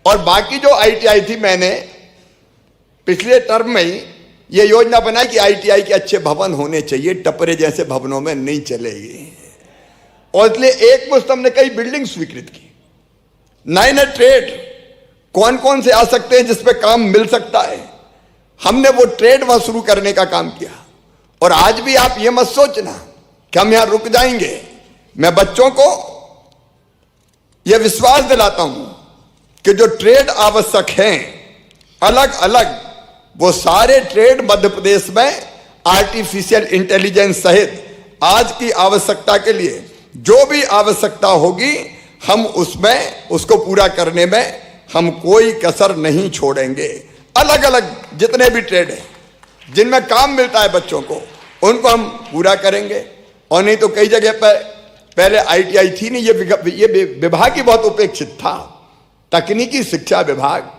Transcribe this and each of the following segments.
और बाकी जो आईटीआई थी, मैंने पिछले टर्म में ही ये योजना बनाई कि आईटीआई के अच्छे भवन होने चाहिए, टपरे जैसे भवनों में नहीं चलेगी। और इसलिए एक मुश्त हमने कई बिल्डिंग स्वीकृत की। नए नए ट्रेड कौन कौन से आ सकते हैं जिसपे काम मिल सकता है, हमने वो ट्रेड वहां शुरू करने का काम किया। और आज भी आप ये मत सोचना कि हम यहां रुक जाएंगे। मैं बच्चों को यह विश्वास दिलाता हूं कि जो ट्रेड आवश्यक हैं अलग अलग, वो सारे ट्रेड मध्य प्रदेश में आर्टिफिशियल इंटेलिजेंस सहित आज की आवश्यकता के लिए जो भी आवश्यकता होगी, हम उसमें उसको पूरा करने में हम कोई कसर नहीं छोड़ेंगे। अलग अलग जितने भी ट्रेड हैं जिनमें काम मिलता है बच्चों को, उनको हम पूरा करेंगे। और नहीं तो कई जगह पर पहले आईटीआई थी नहीं, ये विभाग ही बहुत उपेक्षित था। तकनीकी शिक्षा विभाग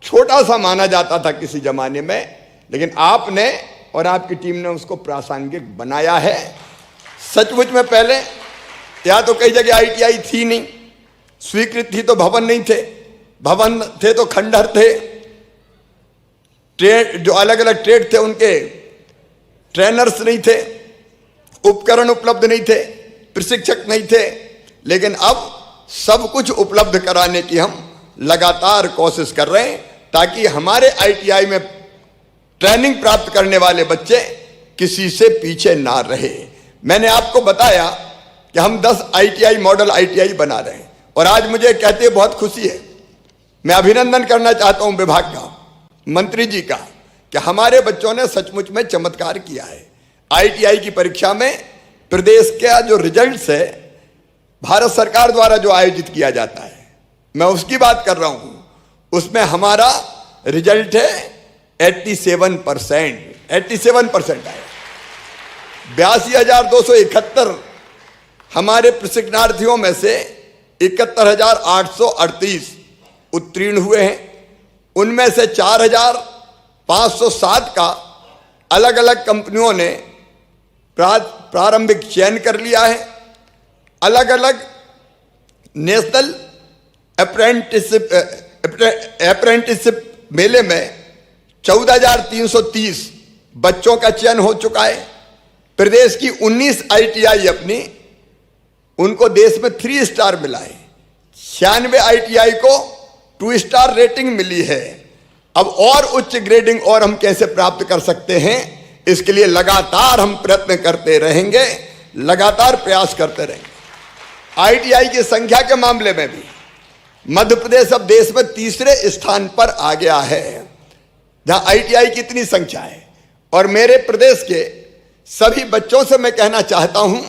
छोटा सा माना जाता था किसी जमाने में, लेकिन आपने और आपकी टीम ने उसको प्रासंगिक बनाया है। सचमुच में पहले या तो कई जगह आईटीआई थी नहीं, स्वीकृत थी तो भवन नहीं थे, भवन थे तो खंडहर थे, ट्रेड जो अलग अलग ट्रेड थे उनके ट्रेनर्स नहीं थे, उपकरण उपलब्ध नहीं थे, प्रशिक्षक नहीं थे। लेकिन अब सब कुछ उपलब्ध कराने की हम लगातार कोशिश कर रहे हैं ताकि हमारे आईटीआई में ट्रेनिंग प्राप्त करने वाले बच्चे किसी से पीछे ना रहे। मैंने आपको बताया कि हम 10 आईटीआई मॉडल आईटीआई बना रहे हैं और आज मुझे कहते हुए बहुत खुशी है। मैं अभिनंदन करना चाहता हूं विभाग का, मंत्री जी का, कि हमारे बच्चों ने सचमुच में चमत्कार किया है। आईटीआई की परीक्षा में प्रदेश का जो रिजल्ट्स है भारत सरकार द्वारा जो आयोजित किया जाता है, मैं उसकी बात कर रहा हूं, उसमें हमारा रिजल्ट है 87% आया। 82,271 हमारे प्रशिक्षणार्थियों में से 71,838 उत्तीर्ण हुए हैं। उनमें से 4,507 का अलग अलग कंपनियों ने प्रारंभिक चयन कर लिया है। अलग अलग नेशनल अप्रेंटिसशिप मेले में 14,330 बच्चों का चयन हो चुका है। प्रदेश की 19 आईटीआई अपनी, उनको देश में 3 स्टार मिला है। 96 आईटीआई को 2 स्टार रेटिंग मिली है। अब और उच्च ग्रेडिंग और हम कैसे प्राप्त कर सकते हैं, इसके लिए लगातार हम प्रयत्न करते रहेंगे, लगातार प्रयास करते रहेंगे। आईटीआई की संख्या के मामले में भी मध्य प्रदेश अब देश में 3रे स्थान पर आ गया है, जहां आईटीआई की इतनी संख्या है। और मेरे प्रदेश के सभी बच्चों से मैं कहना चाहता हूं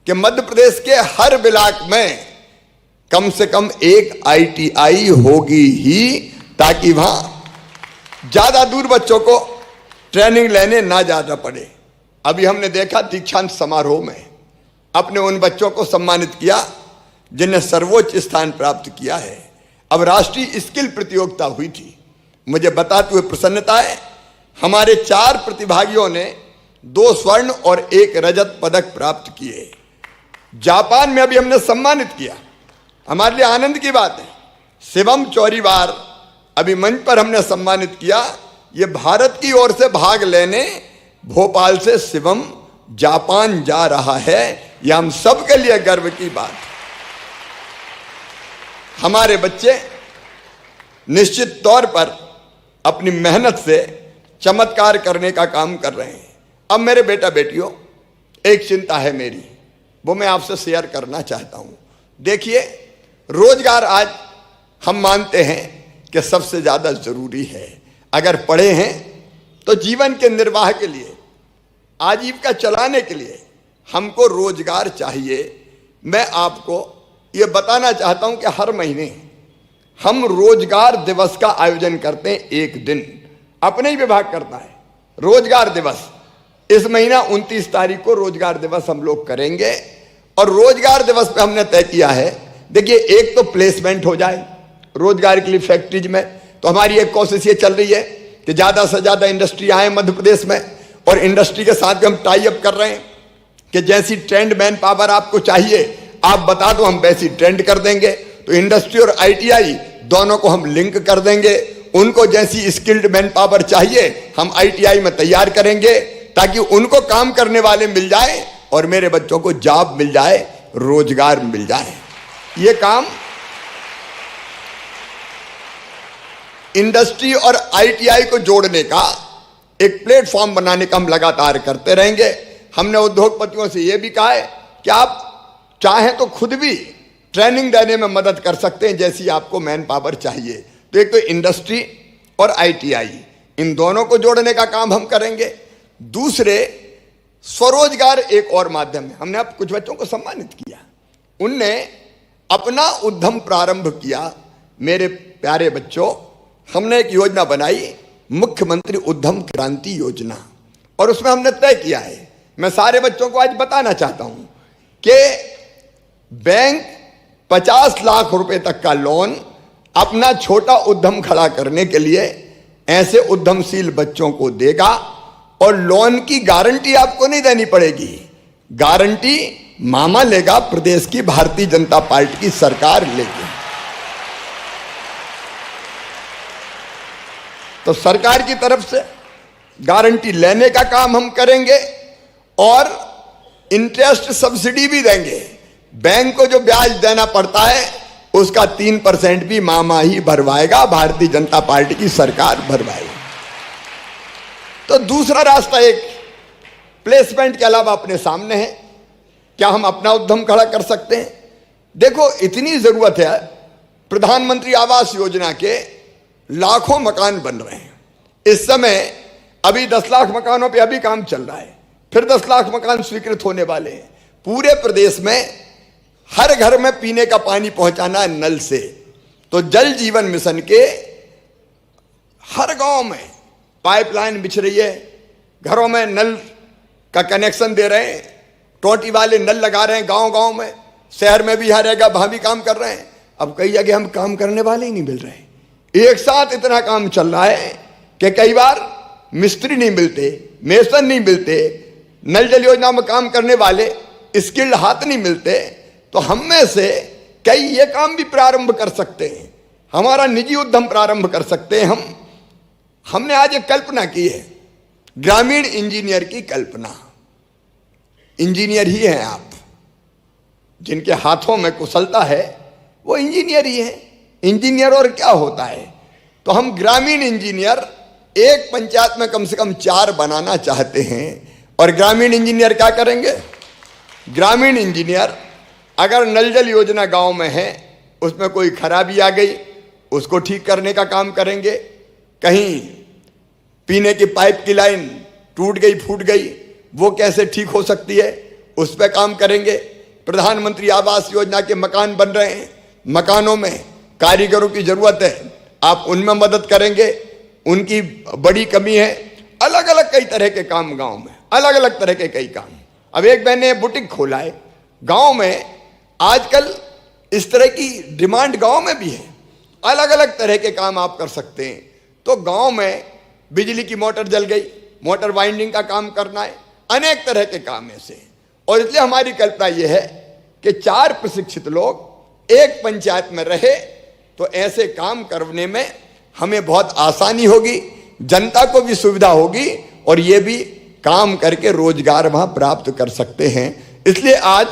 कि मध्य प्रदेश के हर ब्लॉक में कम से कम एक आईटीआई होगी ही, ताकि वहां ज्यादा दूर बच्चों को ट्रेनिंग लेने ना जाना पड़े। अभी हमने देखा दीक्षांत समारोह में अपने उन बच्चों को सम्मानित किया जिन्हें सर्वोच्च स्थान प्राप्त किया है। अब राष्ट्रीय स्किल प्रतियोगिता हुई थी, मुझे बताते हुए प्रसन्नता है, हमारे 4 प्रतिभागियों ने 2 स्वर्ण और 1 रजत पदक प्राप्त किए। जापान में अभी हमने सम्मानित किया, हमारे लिए आनंद की बात है। शिवम चौरीवार अभी मंच पर हमने सम्मानित किया। ये भारत की ओर से भाग लेने भोपाल से शिवम जापान जा रहा है। यह हम सब के लिए गर्व की बात है। हमारे बच्चे निश्चित तौर पर अपनी मेहनत से चमत्कार करने का काम कर रहे हैं। अब मेरे बेटा बेटियों, एक चिंता है मेरी, वो मैं आपसे शेयर करना चाहता हूं। देखिए, रोजगार आज हम मानते हैं कि सबसे ज्यादा जरूरी है। अगर पढ़े हैं तो जीवन के निर्वाह के लिए, आजीविका चलाने के लिए हमको रोजगार चाहिए। मैं आपको ये बताना चाहता हूं कि हर महीने हम रोजगार दिवस का आयोजन करते हैं। एक दिन अपने ही विभाग करता है रोजगार दिवस। इस महीना 29 तारीख को रोजगार दिवस हम लोग करेंगे। और रोजगार दिवस पे हमने तय किया है, देखिए, एक तो प्लेसमेंट हो जाए रोजगार के लिए फैक्ट्रीज में। तो हमारी एक कोशिश ये चल रही है कि ज्यादा से ज्यादा इंडस्ट्री आए मध्य प्रदेश में, और इंडस्ट्री के साथ भी हम टाई अप कर रहे हैं कि जैसी ट्रेंड मैन पावर आपको चाहिए, आप बता दो, हम वैसी ट्रेंड कर देंगे। तो इंडस्ट्री और आईटीआई दोनों को हम लिंक कर देंगे। उनको जैसी स्किल्ड मैन पावर चाहिए हम आईटीआई में तैयार करेंगे, ताकि उनको काम करने वाले मिल जाए और मेरे बच्चों को जॉब मिल जाए, रोजगार मिल जाए। ये काम इंडस्ट्री और आईटीआई को जोड़ने का एक प्लेटफॉर्म बनाने का हम लगातार करते रहेंगे। हमने उद्योगपतियों से यह भी कहा है कि आप चाहें तो खुद भी ट्रेनिंग देने में मदद कर सकते हैं, जैसी आपको मैन पावर चाहिए। तो एक तो इंडस्ट्री और आईटीआई, इन दोनों को जोड़ने का काम हम करेंगे। दूसरे, स्वरोजगार एक और माध्यम है। हमने अब कुछ बच्चों को सम्मानित किया, उनने अपना उद्यम प्रारंभ किया। मेरे प्यारे बच्चों, हमने एक योजना बनाई, मुख्यमंत्री उद्यम क्रांति योजना, और उसमें हमने तय किया है, मैं सारे बच्चों को आज बताना चाहता हूं कि बैंक 50 लाख रुपए तक का लोन अपना छोटा उद्यम खड़ा करने के लिए ऐसे उद्यमशील बच्चों को देगा, और लोन की गारंटी आपको नहीं देनी पड़ेगी, गारंटी मामा लेगा, प्रदेश की भारतीय जनता पार्टी की सरकार लेगी। तो सरकार की तरफ से गारंटी लेने का काम हम करेंगे और इंटरेस्ट सब्सिडी भी देंगे। बैंक को जो ब्याज देना पड़ता है उसका 3% भी मामा ही भरवाएगा, भारतीय जनता पार्टी की सरकार भरवाएगी। तो दूसरा रास्ता एक प्लेसमेंट के अलावा अपने सामने है, क्या हम अपना उद्यम खड़ा कर सकते हैं? देखो, इतनी जरूरत है, प्रधानमंत्री आवास योजना के लाखों मकान बन रहे हैं इस समय। अभी 10 लाख मकानों पे अभी काम चल रहा है, फिर 10 लाख मकान स्वीकृत होने वाले हैं। पूरे प्रदेश में हर घर में पीने का पानी पहुंचाना है नल से। तो जल जीवन मिशन के हर गांव में पाइपलाइन बिछ रही है, घरों में नल का कनेक्शन दे रहे हैं, टोटी वाले नल लगा रहे हैं गांव गांव में। शहर में भी हरेगा वहां भी काम कर रहे हैं। अब कई जगह हम काम करने वाले ही नहीं मिल रहे, एक साथ इतना काम चल रहा है कि कई बार मिस्त्री नहीं मिलते, मेसन नहीं मिलते, नल जल योजना में काम करने वाले स्किल्ड हाथ नहीं मिलते। तो हम में से कई ये काम भी प्रारंभ कर सकते हैं, हमारा निजी उद्यम प्रारंभ कर सकते हैं। हमने आज एक कल्पना की है, ग्रामीण इंजीनियर की कल्पना। इंजीनियर ही हैं आप, जिनके हाथों में कुशलता है वो इंजीनियर ही है। इंजीनियर और क्या होता है? तो हम ग्रामीण इंजीनियर एक पंचायत में कम से कम 4 बनाना चाहते हैं। और ग्रामीण इंजीनियर क्या करेंगे? ग्रामीण इंजीनियर अगर नल जल योजना गांव में है, उसमें कोई खराबी आ गई, उसको ठीक करने का काम करेंगे। कहीं पीने की पाइप की लाइन टूट गई, फूट गई, वो कैसे ठीक हो सकती है, उस पर काम करेंगे। प्रधानमंत्री आवास योजना के मकान बन रहे हैं, मकानों में कारीगरों की जरूरत है, आप उनमें मदद करेंगे, उनकी बड़ी कमी है। अलग अलग कई तरह के काम गांव में, अलग अलग तरह के कई काम। अब एक बहन ने बुटीक खोला है गांव में, आजकल इस तरह की डिमांड गांव में भी है। अलग अलग तरह के काम आप कर सकते हैं। तो गांव में बिजली की मोटर जल गई, मोटर वाइंडिंग का काम करना है, अनेक तरह के काम ऐसे। और इसलिए हमारी कल्पना यह है कि 4 प्रशिक्षित लोग एक पंचायत में रहे तो ऐसे काम करने में हमें बहुत आसानी होगी, जनता को भी सुविधा होगी, और ये भी काम करके रोजगार वहां प्राप्त कर सकते हैं। इसलिए आज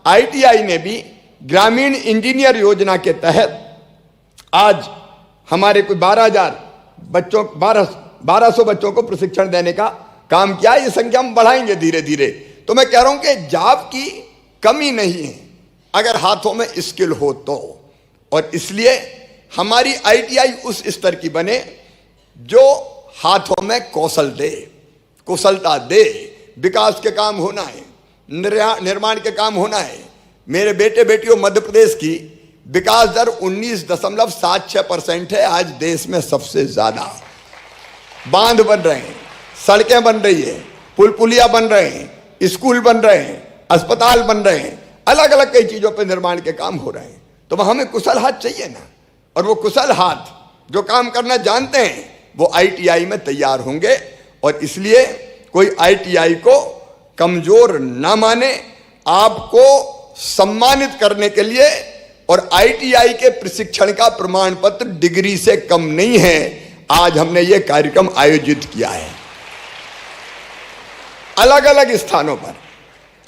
आईटीआई ने भी ग्रामीण इंजीनियर योजना के तहत आज हमारे कोई 12,000 बच्चों 1200 बच्चों को प्रशिक्षण देने का काम किया। ये संख्या हम बढ़ाएंगे धीरे धीरे। तो मैं कह रहा हूं कि जॉब की कमी नहीं है अगर हाथों में स्किल हो तो। और इसलिए हमारी आईटीआई उस स्तर की बने जो हाथों में कौशल दे, कुशलता दे। विकास के काम होना है, निर्माण के काम होना है। मेरे बेटे बेटियों, मध्य प्रदेश की विकास दर 19.76% है, आज देश में सबसे ज्यादा। बांध बन रहे हैं, सड़कें बन रही है, पुल पुलिया बन रहे हैं, स्कूल बन रहे हैं, अस्पताल बन रहे हैं, अलग अलग कई चीजों पर निर्माण के काम हो रहे हैं। तो हमें कुशल हाथ चाहिए ना, और वो कुशल हाथ जो काम करना जानते हैं वो आईटीआई में तैयार होंगे। और इसलिए कोई आईटीआई को कमजोर ना माने, आपको सम्मानित करने के लिए और आईटीआई के प्रशिक्षण का प्रमाण पत्र डिग्री से कम नहीं है। आज हमने ये कार्यक्रम आयोजित किया है अलग अलग स्थानों पर।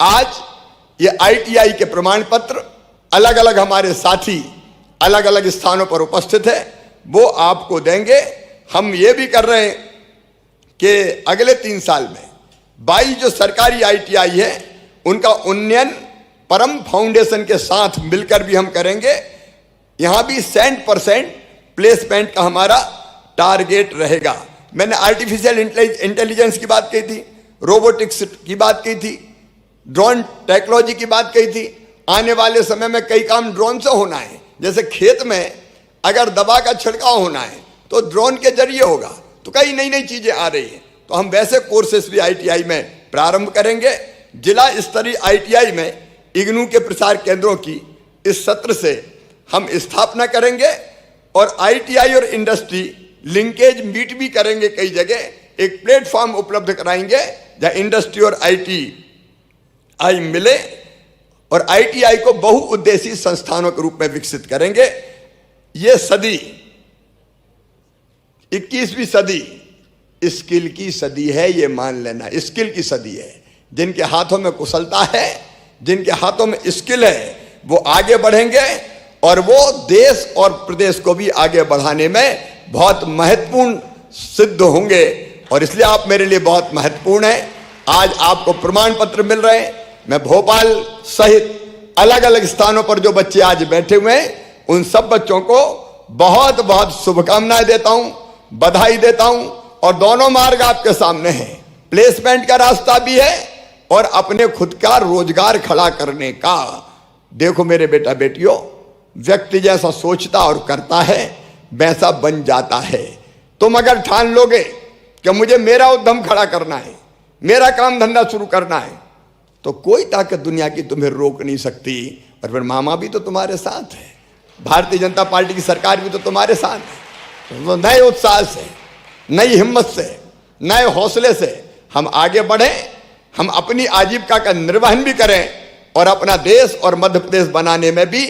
आज ये आईटीआई के प्रमाण पत्र अलग अलग हमारे साथी अलग अलग स्थानों पर उपस्थित है, वो आपको देंगे। हम ये भी कर रहे हैं कि अगले 3 साल में 22 जो सरकारी आईटीआई है उनका उन्नयन परम फाउंडेशन के साथ मिलकर भी हम करेंगे। यहां भी 100% प्लेसमेंट का हमारा टारगेट रहेगा। मैंने आर्टिफिशियल इंटेलिजेंस की बात कही थी, रोबोटिक्स की बात कही थी, ड्रोन टेक्नोलॉजी की बात कही थी। आने वाले समय में कई काम ड्रोन से होना है। जैसे खेत में अगर दवा का छिड़काव होना है तो ड्रोन के जरिए होगा। तो कई नई नई चीजें आ रही हैं, तो हम वैसे कोर्सेस भी आईटीआई में प्रारंभ करेंगे। जिला स्तरीय आईटीआई में इग्नू के प्रसार केंद्रों की इस सत्र से हम स्थापना करेंगे और आईटीआई और इंडस्ट्री लिंकेज मीट भी करेंगे। कई जगह एक प्लेटफॉर्म उपलब्ध कराएंगे जहां इंडस्ट्री और आईटीआई मिले और आईटीआई को बहुउद्देशीय संस्थानों के रूप में विकसित करेंगे। ये सदी 21वीं सदी स्किल की सदी है, ये मान लेना। स्किल की सदी है। जिनके हाथों में कुशलता है, जिनके हाथों में स्किल है, वो आगे बढ़ेंगे और वो देश और प्रदेश को भी आगे बढ़ाने में बहुत महत्वपूर्ण सिद्ध होंगे। और इसलिए आप मेरे लिए बहुत महत्वपूर्ण हैं। आज आपको प्रमाण पत्र मिल रहे हैं। मैं भोपाल सहित अलग अलग स्थानों पर जो बच्चे आज बैठे हुए हैं उन सब बच्चों को बहुत बहुत शुभकामनाएं देता हूं, बधाई देता हूं। और दोनों मार्ग आपके सामने हैं, प्लेसमेंट का रास्ता भी है और अपने खुद का रोजगार खड़ा करने का। देखो मेरे बेटा बेटियों, व्यक्ति जैसा सोचता और करता है वैसा बन जाता है। तुम अगर ठान लोगे कि मुझे मेरा उद्यम खड़ा करना है, मेरा काम धंधा शुरू करना है, तो कोई ताकत दुनिया की तुम्हें रोक नहीं सकती। और फिर मामा भी तो तुम्हारे साथ है, भारतीय जनता पार्टी की सरकार भी तो तुम्हारे साथ है। तो नए उत्साह से, नई हिम्मत से, नए हौसले से हम आगे बढ़ें, हम अपनी आजीविका का निर्वहन भी करें और अपना देश और मध्य प्रदेश बनाने में भी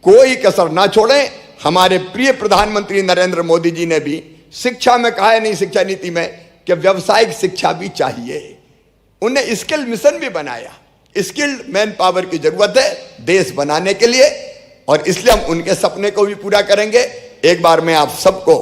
कोई कसर ना छोड़ें। हमारे प्रिय प्रधानमंत्री नरेंद्र मोदी जी ने भी शिक्षा में कहा है, नई शिक्षा नीति में, कि व्यावसायिक शिक्षा भी चाहिए। उन्हें स्किल मिशन भी बनाया। स्किल्ड मैन पावर की जरूरत है देश बनाने के लिए और इसलिए हम उनके सपने को भी पूरा करेंगे। एक बार मैं आप सबको,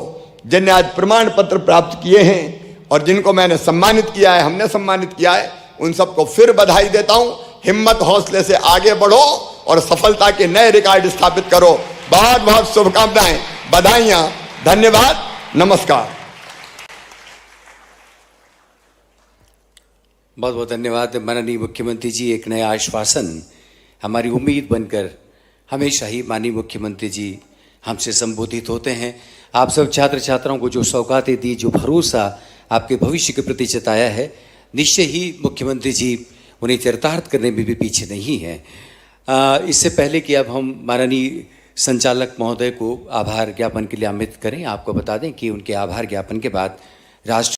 जिन्हें आज प्रमाण पत्र प्राप्त किए हैं और जिनको मैंने सम्मानित किया है, हमने सम्मानित किया है, उन सबको फिर बधाई देता हूं। हिम्मत हौसले से आगे बढ़ो और सफलता के नए रिकॉर्ड स्थापित करो। बहुत बहुत शुभकामनाएं, बधाइयां, धन्यवाद, नमस्कार। बहुत बहुत धन्यवाद माननीय मुख्यमंत्री जी। एक नया आश्वासन हमारी उम्मीद बनकर हमेशा ही माननीय मुख्यमंत्री जी हमसे संबोधित होते हैं। आप सब छात्र छात्राओं को जो सौगातें दी, जो भरोसा आपके भविष्य के प्रति जताया है, निश्चय ही मुख्यमंत्री जी उन्हें चरितार्थ करने में भी पीछे नहीं है। इससे पहले कि अब हम माननीय संचालक महोदय को आभार ज्ञापन के लिए आमंत्रित करें, आपको बता दें कि उनके आभार ज्ञापन के बाद राष्ट्र